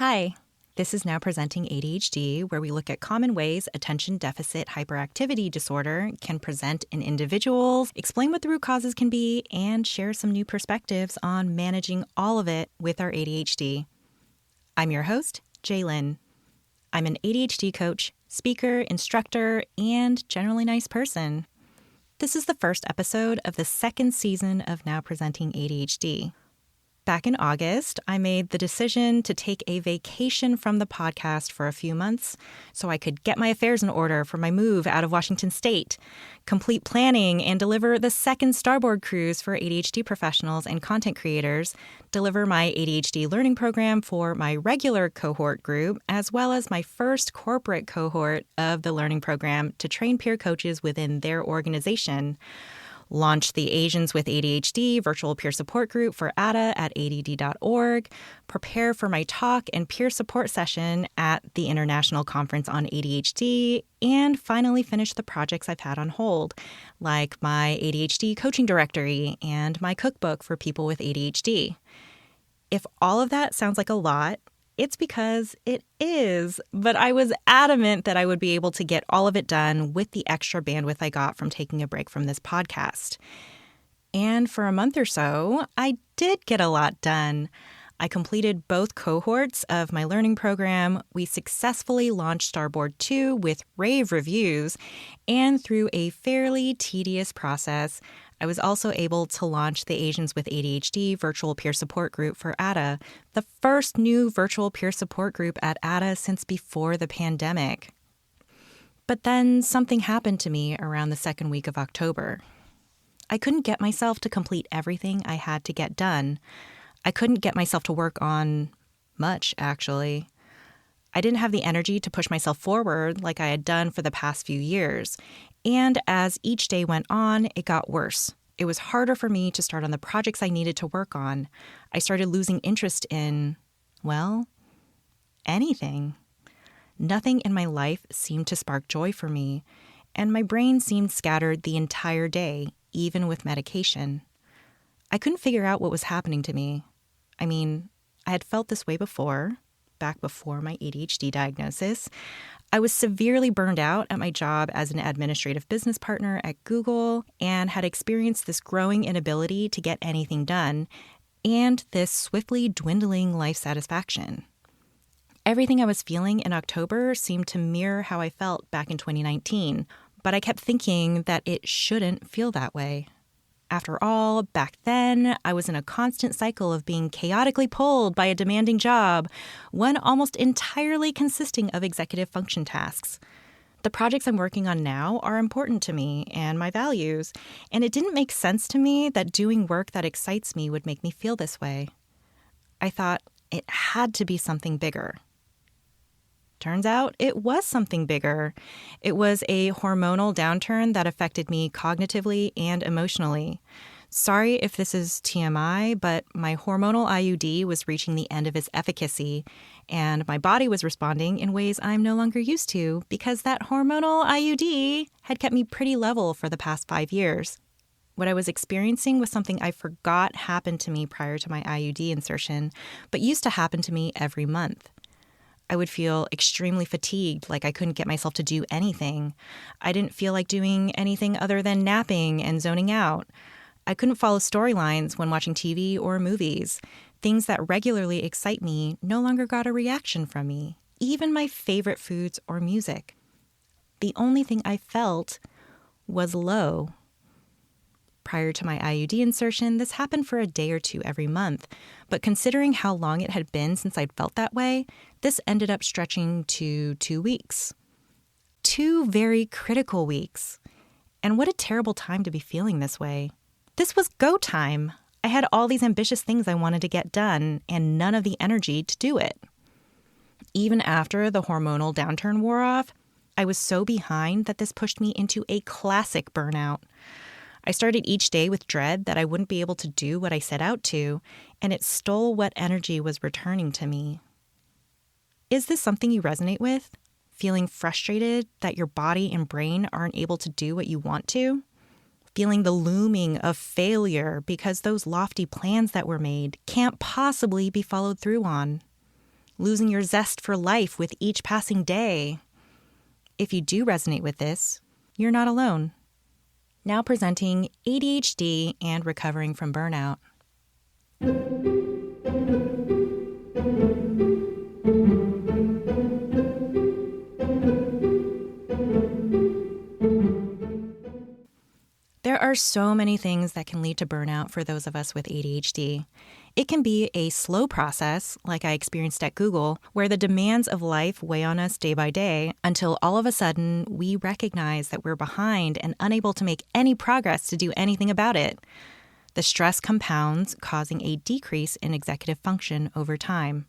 Hi, this is Now Presenting ADHD, where we look at common ways attention deficit hyperactivity disorder can present in individuals, explain what the root causes can be, and share some new perspectives on managing all of it with our ADHD. I'm your host, Jaylyn. I'm an ADHD coach, speaker, instructor, and generally nice person. This is the first episode of the second season of Now Presenting ADHD. Back in August, I made the decision to take a vacation from the podcast for a few months so I could get my affairs in order for my move out of Washington State, complete planning and deliver the second Starboard cruise for ADHD professionals and content creators, deliver my ADHD learning program for my regular cohort group, as well as my first corporate cohort of the learning program to train peer coaches within their organization. Launch the Asians with ADHD virtual peer support group for ADA at add.org, prepare for my talk and peer support session at the International Conference on ADHD, and finally finish the projects I've had on hold, like my ADHD coaching directory and my cookbook for people with ADHD. If all of that sounds like a lot, it's because it is, but I was adamant that I would be able to get all of it done with the extra bandwidth I got from taking a break from this podcast. And for a month or so, I did get a lot done. I completed both cohorts of my learning program. We successfully launched Starboard 2 with rave reviews, and through a fairly tedious process, I was also able to launch the Asians with ADHD virtual peer support group for ADA, the first new virtual peer support group at ADA since before the pandemic. But then something happened to me around the second week of October. I couldn't get myself to complete everything I had to get done. I couldn't get myself to work on much, actually. I didn't have the energy to push myself forward like I had done for the past few years. And as each day went on, it got worse. It was harder for me to start on the projects I needed to work on. I started losing interest in, well, anything. Nothing in my life seemed to spark joy for me, and my brain seemed scattered the entire day, even with medication. I couldn't figure out what was happening to me. I mean, I had felt this way before, back before my ADHD diagnosis. I was severely burned out at my job as an administrative business partner at Google and had experienced this growing inability to get anything done and this swiftly dwindling life satisfaction. Everything I was feeling in October seemed to mirror how I felt back in 2019, but I kept thinking that it shouldn't feel that way. After all, back then, I was in a constant cycle of being chaotically pulled by a demanding job, one almost entirely consisting of executive function tasks. The projects I'm working on now are important to me and my values, and it didn't make sense to me that doing work that excites me would make me feel this way. I thought it had to be something bigger. Turns out it was something bigger. It was a hormonal downturn that affected me cognitively and emotionally. Sorry if this is TMI, but my hormonal IUD was reaching the end of its efficacy, and my body was responding in ways I'm no longer used to because that hormonal IUD had kept me pretty level for the past 5 years. What I was experiencing was something I forgot happened to me prior to my IUD insertion, but used to happen to me every month. I would feel extremely fatigued, like I couldn't get myself to do anything. I didn't feel like doing anything other than napping and zoning out. I couldn't follow storylines when watching TV or movies. Things that regularly excite me no longer got a reaction from me, even my favorite foods or music. The only thing I felt was low. Prior to my IUD insertion, this happened for a day or two every month, but considering how long it had been since I'd felt that way, this ended up stretching to 2 weeks. 2 very critical weeks. And what a terrible time to be feeling this way. This was go time. I had all these ambitious things I wanted to get done, and none of the energy to do it. Even after the hormonal downturn wore off, I was so behind that this pushed me into a classic burnout. I started each day with dread that I wouldn't be able to do what I set out to, and it stole what energy was returning to me. Is this something you resonate with? Feeling frustrated that your body and brain aren't able to do what you want to? Feeling the looming of failure because those lofty plans that were made can't possibly be followed through on? losing your zest for life with each passing day. If you do resonate with this, you're not alone. Now presenting ADHD and recovering from burnout. There are so many things that can lead to burnout for those of us with ADHD. It can be a slow process, like I experienced at Google, where the demands of life weigh on us day by day until all of a sudden we recognize that we're behind and unable to make any progress to do anything about it. The stress compounds, causing a decrease in executive function over time.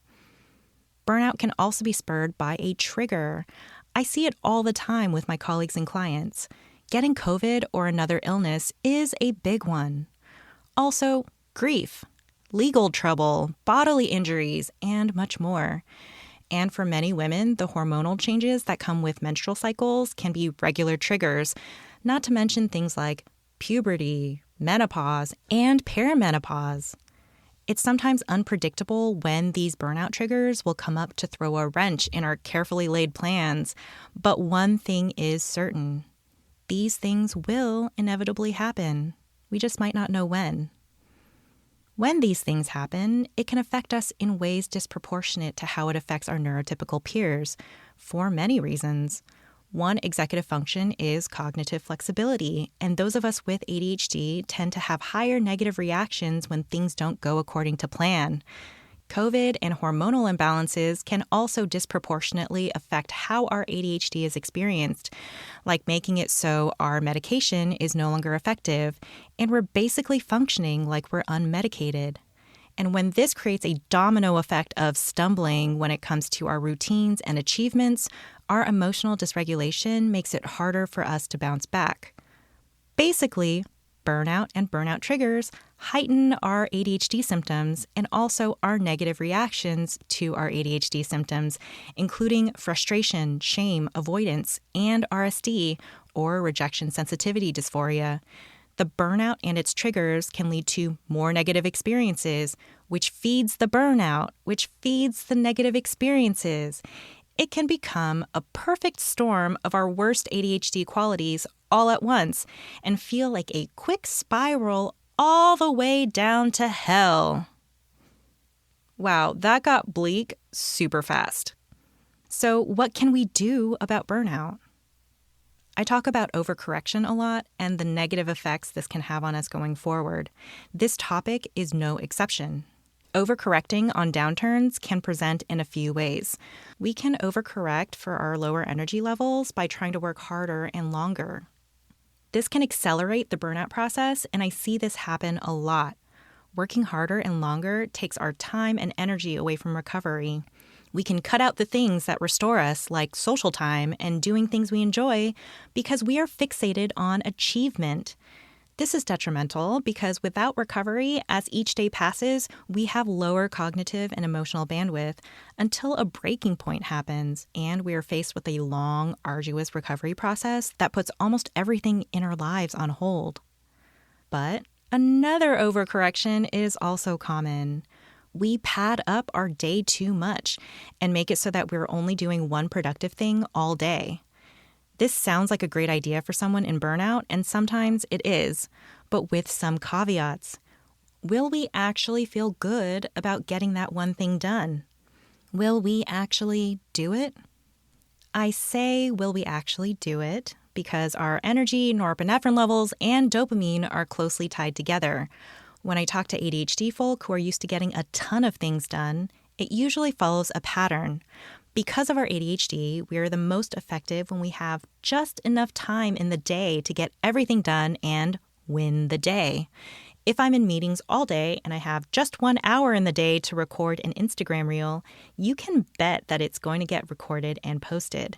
Burnout can also be spurred by a trigger. I see it all the time with my colleagues and clients. Getting COVID or another illness is a big one. Also, grief, legal trouble, bodily injuries, and much more. And for many women, the hormonal changes that come with menstrual cycles can be regular triggers, not to mention things like puberty, menopause, and perimenopause. It's sometimes unpredictable when these burnout triggers will come up to throw a wrench in our carefully laid plans. But one thing is certain. These things will inevitably happen. We just might not know when. When these things happen, it can affect us in ways disproportionate to how it affects our neurotypical peers, for many reasons. One executive function is cognitive flexibility, and those of us with ADHD tend to have higher negative reactions when things don't go according to plan. COVID and hormonal imbalances can also disproportionately affect how our ADHD is experienced, like making it so our medication is no longer effective, and we're basically functioning like we're unmedicated. And when this creates a domino effect of stumbling when it comes to our routines and achievements, our emotional dysregulation makes it harder for us to bounce back. Basically, burnout and burnout triggers heighten our ADHD symptoms and also our negative reactions to our ADHD symptoms, including frustration, shame, avoidance, and RSD, or rejection sensitivity dysphoria. The burnout and its triggers can lead to more negative experiences, which feeds the burnout, which feeds the negative experiences. It can become a perfect storm of our worst ADHD qualities all at once and feel like a quick spiral all the way down to hell. Wow, that got bleak super fast. So what can we do about burnout? I talk about overcorrection a lot and the negative effects this can have on us going forward. This topic is no exception. Overcorrecting on downturns can present in a few ways. We can overcorrect for our lower energy levels by trying to work harder and longer. This can accelerate the burnout process, and I see this happen a lot. Working harder and longer takes our time and energy away from recovery. We can cut out the things that restore us, like social time and doing things we enjoy, because we are fixated on achievement. This is detrimental because without recovery, as each day passes, we have lower cognitive and emotional bandwidth until a breaking point happens and we are faced with a long, arduous recovery process that puts almost everything in our lives on hold. But another overcorrection is also common. We pad up our day too much and make it so that we're only doing one productive thing all day. This sounds like a great idea for someone in burnout, and sometimes it is, but with some caveats. Will we actually feel good about getting that one thing done? Will we actually do it? I say, will we actually do it? Because our energy, norepinephrine levels, and dopamine are closely tied together. When I talk to ADHD folk who are used to getting a ton of things done, it usually follows a pattern. Because of our ADHD, we are the most effective when we have just enough time in the day to get everything done and win the day. If I'm in meetings all day and I have just 1 hour in the day to record an Instagram reel, you can bet that it's going to get recorded and posted.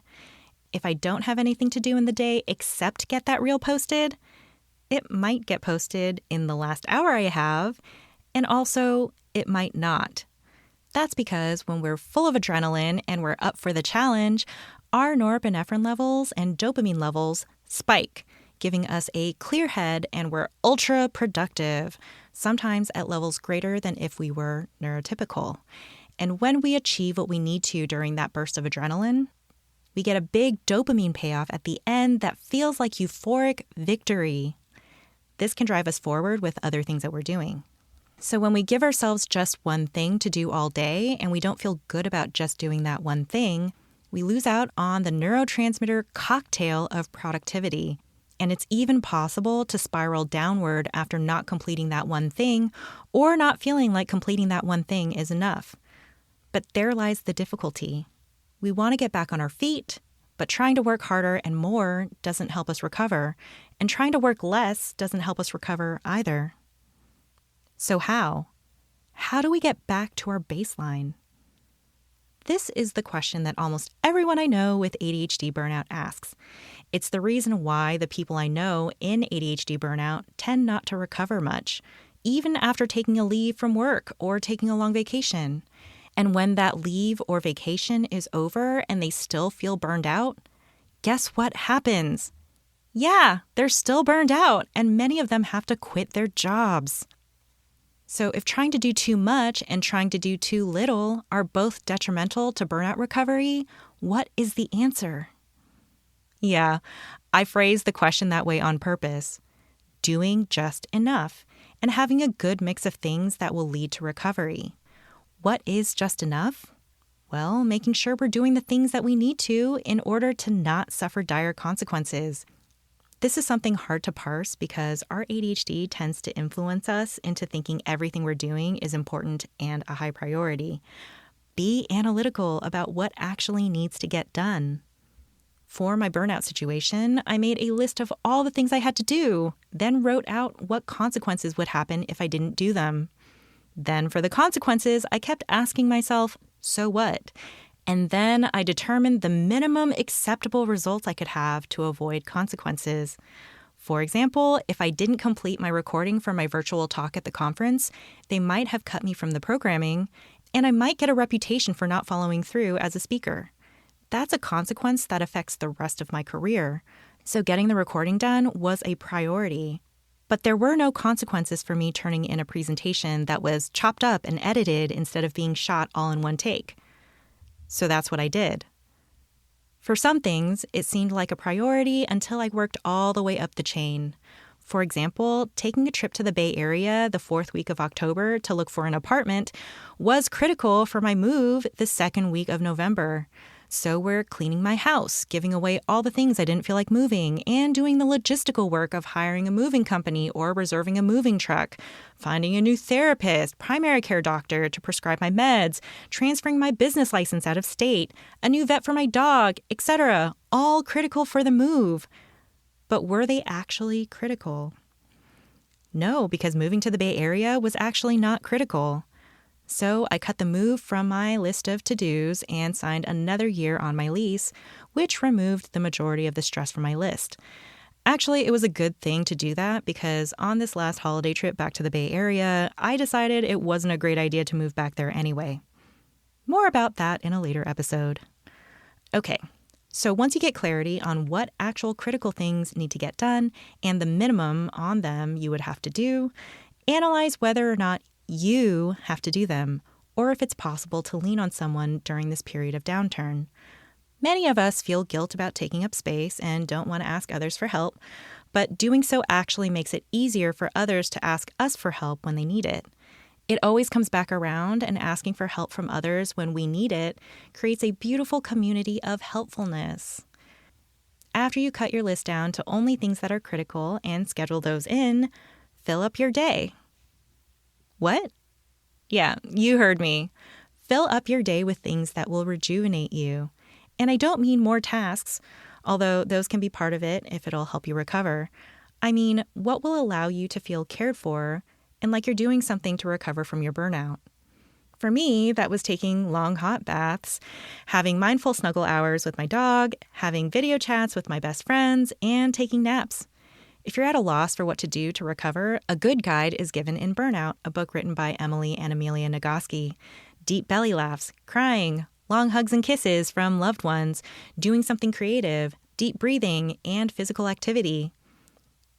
If I don't have anything to do in the day except get that reel posted, it might get posted in the last hour I have, and also it might not. That's because when we're full of adrenaline and we're up for the challenge, our norepinephrine levels and dopamine levels spike, giving us a clear head and we're ultra productive, sometimes at levels greater than if we were neurotypical. And when we achieve what we need to during that burst of adrenaline, we get a big dopamine payoff at the end that feels like euphoric victory. This can drive us forward with other things that we're doing. So when we give ourselves just one thing to do all day and we don't feel good about just doing that one thing, we lose out on the neurotransmitter cocktail of productivity. And it's even possible to spiral downward after not completing that one thing or not feeling like completing that one thing is enough. But there lies the difficulty. We want to get back on our feet, but trying to work harder and more doesn't help us recover, and trying to work less doesn't help us recover either. So how? How do we get back to our baseline? This is the question that almost everyone I know with ADHD burnout asks. It's the reason why the people I know in ADHD burnout tend not to recover much, even after taking a leave from work or taking a long vacation. And when that leave or vacation is over and they still feel burned out, guess what happens? Yeah, they're still burned out, and many of them have to quit their jobs. So if trying to do too much and trying to do too little are both detrimental to burnout recovery, what is the answer? Yeah, I phrased the question that way on purpose. Doing just enough and having a good mix of things that will lead to recovery. What is just enough? Well, making sure we're doing the things that we need to in order to not suffer dire consequences. This is something hard to parse because our ADHD tends to influence us into thinking everything we're doing is important and a high priority. Be analytical about what actually needs to get done. For my burnout situation, I made a list of all the things I had to do, then wrote out what consequences would happen if I didn't do them. Then for the consequences, I kept asking myself, so what? And then I determined the minimum acceptable results I could have to avoid consequences. For example, if I didn't complete my recording for my virtual talk at the conference, they might have cut me from the programming, and I might get a reputation for not following through as a speaker. That's a consequence that affects the rest of my career. So getting the recording done was a priority. But there were no consequences for me turning in a presentation that was chopped up and edited instead of being shot all in one take. So that's what I did. For some things, it seemed like a priority until I worked all the way up the chain. For example, taking a trip to the Bay Area the 4th week of October to look for an apartment was critical for my move the 2nd week of November. So we're cleaning my house, giving away all the things I didn't feel like moving, and doing the logistical work of hiring a moving company or reserving a moving truck, finding a new therapist, primary care doctor to prescribe my meds, transferring my business license out of state, a new vet for my dog, etc., all critical for the move. But were they actually critical? No, because moving to the Bay Area was actually not critical. So I cut the move from my list of to-dos and signed another year on my lease, which removed the majority of the stress from my list. Actually, it was a good thing to do that because on this last holiday trip back to the Bay Area, I decided it wasn't a great idea to move back there anyway. More about that in a later episode. Okay, so once you get clarity on what actual critical things need to get done and the minimum on them you would have to do, analyze whether or not you have to do them, or if it's possible to lean on someone during this period of downturn. Many of us feel guilt about taking up space and don't want to ask others for help, but doing so actually makes it easier for others to ask us for help when they need it. It always comes back around, and asking for help from others when we need it creates a beautiful community of helpfulness. After you cut your list down to only things that are critical and schedule those in, fill up your day. What? Yeah, you heard me. Fill up your day with things that will rejuvenate you. And I don't mean more tasks, although those can be part of it if it'll help you recover. I mean, what will allow you to feel cared for and like you're doing something to recover from your burnout. For me, that was taking long hot baths, having mindful snuggle hours with my dog, having video chats with my best friends, and taking naps. If you're at a loss for what to do to recover, a good guide is given in Burnout, a book written by Emily and Amelia Nagoski. Deep belly laughs, crying, long hugs and kisses from loved ones, doing something creative, deep breathing, and physical activity.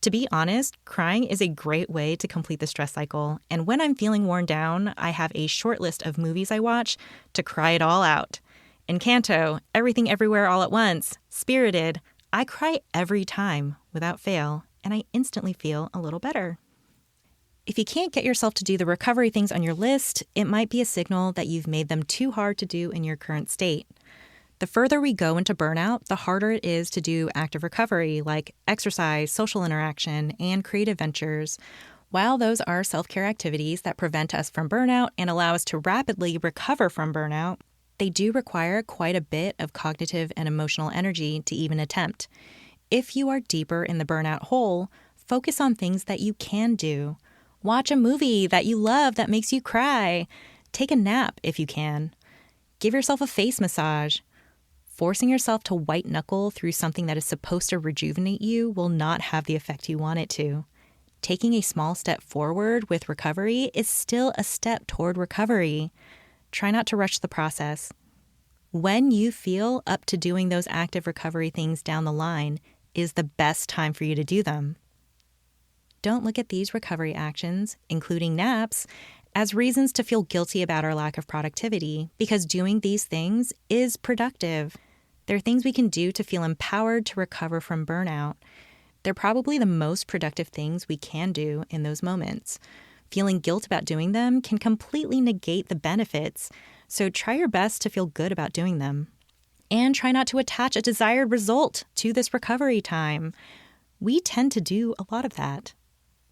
To be honest, crying is a great way to complete the stress cycle. And when I'm feeling worn down, I have a short list of movies I watch to cry it all out. Encanto, Everything Everywhere All at Once, Spirited. I cry every time without fail, and I instantly feel a little better. If you can't get yourself to do the recovery things on your list, it might be a signal that you've made them too hard to do in your current state. The further we go into burnout, the harder it is to do active recovery like exercise, social interaction, and creative ventures. While those are self-care activities that prevent us from burnout and allow us to rapidly recover from burnout, they do require quite a bit of cognitive and emotional energy to even attempt. If you are deeper in the burnout hole, focus on things that you can do. Watch a movie that you love that makes you cry. Take a nap if you can. Give yourself a face massage. Forcing yourself to white knuckle through something that is supposed to rejuvenate you will not have the effect you want it to. Taking a small step forward with recovery is still a step toward recovery. Try not to rush the process. When you feel up to doing those active recovery things down the line is the best time for you to do them. Don't look at these recovery actions, including naps, as reasons to feel guilty about our lack of productivity, because doing these things is productive. They're things we can do to feel empowered to recover from burnout. They're probably the most productive things we can do in those moments. Feeling guilt about doing them can completely negate the benefits, so try your best to feel good about doing them. And try not to attach a desired result to this recovery time. We tend to do a lot of that.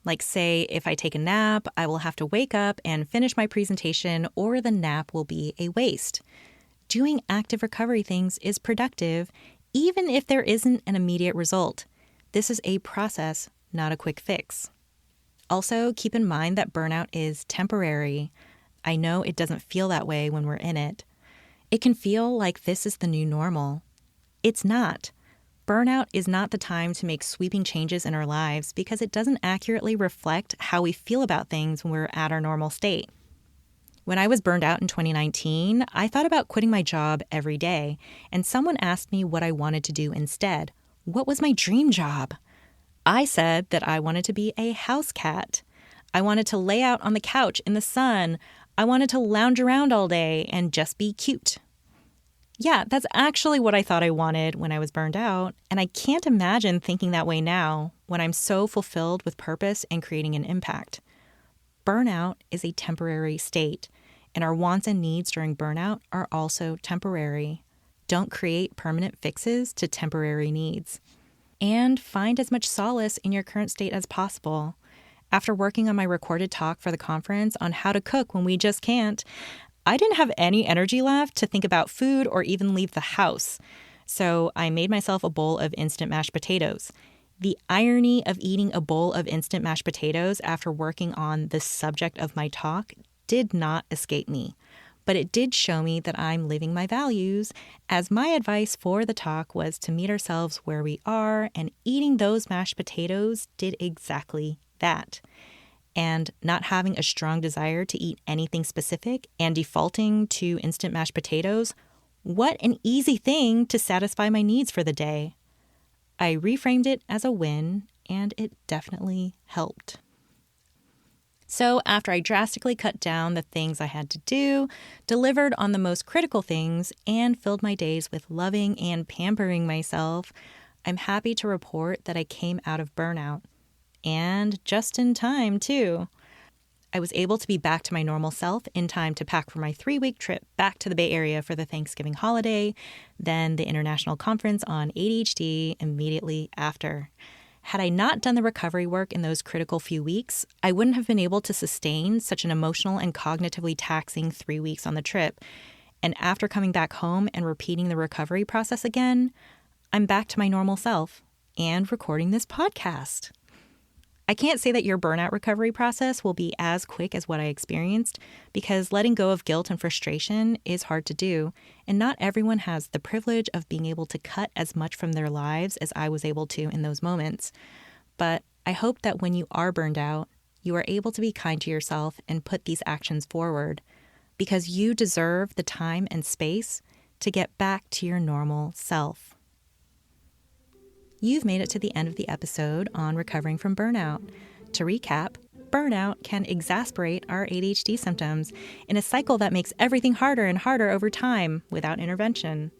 Like, say, if I take a nap, I will have to wake up and finish my presentation, or the nap will be a waste. Doing active recovery things is productive, even if there isn't an immediate result. This is a process, not a quick fix. Also, keep in mind that burnout is temporary. I know it doesn't feel that way when we're in it. It can feel like this is the new normal. It's not. Burnout is not the time to make sweeping changes in our lives because it doesn't accurately reflect how we feel about things when we're at our normal state. When I was burned out in 2019, I thought about quitting my job every day, and someone asked me what I wanted to do instead. What was my dream job? I said that I wanted to be a house cat. I wanted to lay out on the couch in the sun. I wanted to lounge around all day and just be cute. Yeah, that's actually what I thought I wanted when I was burned out, and I can't imagine thinking that way now when I'm so fulfilled with purpose and creating an impact. Burnout is a temporary state, and our wants and needs during burnout are also temporary. Don't create permanent fixes to temporary needs. And find as much solace in your current state as possible. After working on my recorded talk for the conference on how to cook when we just can't, I didn't have any energy left to think about food or even leave the house. So I made myself a bowl of instant mashed potatoes. The irony of eating a bowl of instant mashed potatoes after working on the subject of my talk did not escape me. But it did show me that I'm living my values, as my advice for the talk was to meet ourselves where we are, and eating those mashed potatoes did exactly that. And not having a strong desire to eat anything specific and defaulting to instant mashed potatoes, what an easy thing to satisfy my needs for the day. I reframed it as a win, and it definitely helped. So after I drastically cut down the things I had to do, delivered on the most critical things, and filled my days with loving and pampering myself, I'm happy to report that I came out of burnout. And just in time, too. I was able to be back to my normal self in time to pack for my 3-week trip back to the Bay Area for the Thanksgiving holiday, then the international conference on ADHD immediately after. Had I not done the recovery work in those critical few weeks, I wouldn't have been able to sustain such an emotional and cognitively taxing 3 weeks on the trip. And after coming back home and repeating the recovery process again, I'm back to my normal self and recording this podcast. I can't say that your burnout recovery process will be as quick as what I experienced because letting go of guilt and frustration is hard to do, and not everyone has the privilege of being able to cut as much from their lives as I was able to in those moments. But I hope that when you are burned out, you are able to be kind to yourself and put these actions forward because you deserve the time and space to get back to your normal self. You've made it to the end of the episode on recovering from burnout. To recap, burnout can exacerbate our ADHD symptoms in a cycle that makes everything harder and harder over time without intervention.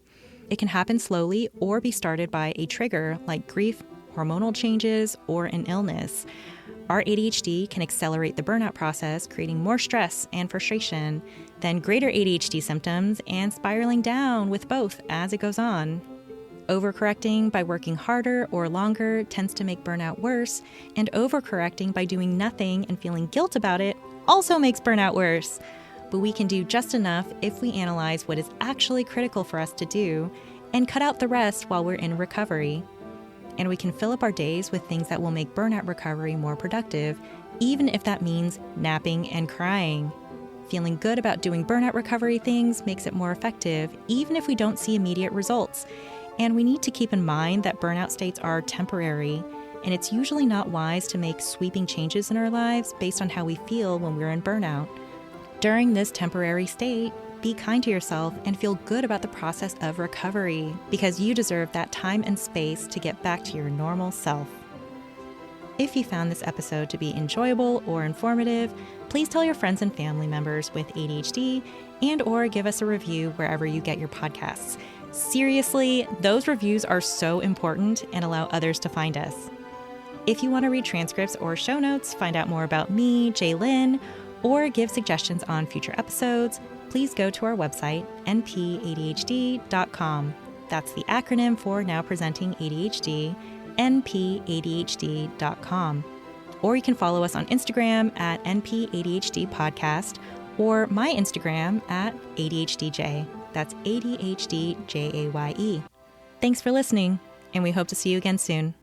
It can happen slowly or be started by a trigger like grief, hormonal changes, or an illness. Our ADHD can accelerate the burnout process, creating more stress and frustration, then greater ADHD symptoms, and spiraling down with both as it goes on. Overcorrecting by working harder or longer tends to make burnout worse, and overcorrecting by doing nothing and feeling guilt about it also makes burnout worse. But we can do just enough if we analyze what is actually critical for us to do and cut out the rest while we're in recovery. And we can fill up our days with things that will make burnout recovery more productive, even if that means napping and crying. Feeling good about doing burnout recovery things makes it more effective, even if we don't see immediate results. And we need to keep in mind that burnout states are temporary, and it's usually not wise to make sweeping changes in our lives based on how we feel when we're in burnout. During this temporary state, be kind to yourself and feel good about the process of recovery, because you deserve that time and space to get back to your normal self. If you found this episode to be enjoyable or informative, please tell your friends and family members with ADHD and/or give us a review wherever you get your podcasts. Seriously, those reviews are so important and allow others to find us. If you want to read transcripts or show notes, find out more about me, Jaylyn, or give suggestions on future episodes, please go to our website, npadhd.com. That's the acronym for Now Presenting ADHD, npadhd.com. Or you can follow us on Instagram at npadhdpodcast or my Instagram at ADHDJ. That's ADHDJAYE. Thanks for listening, and we hope to see you again soon.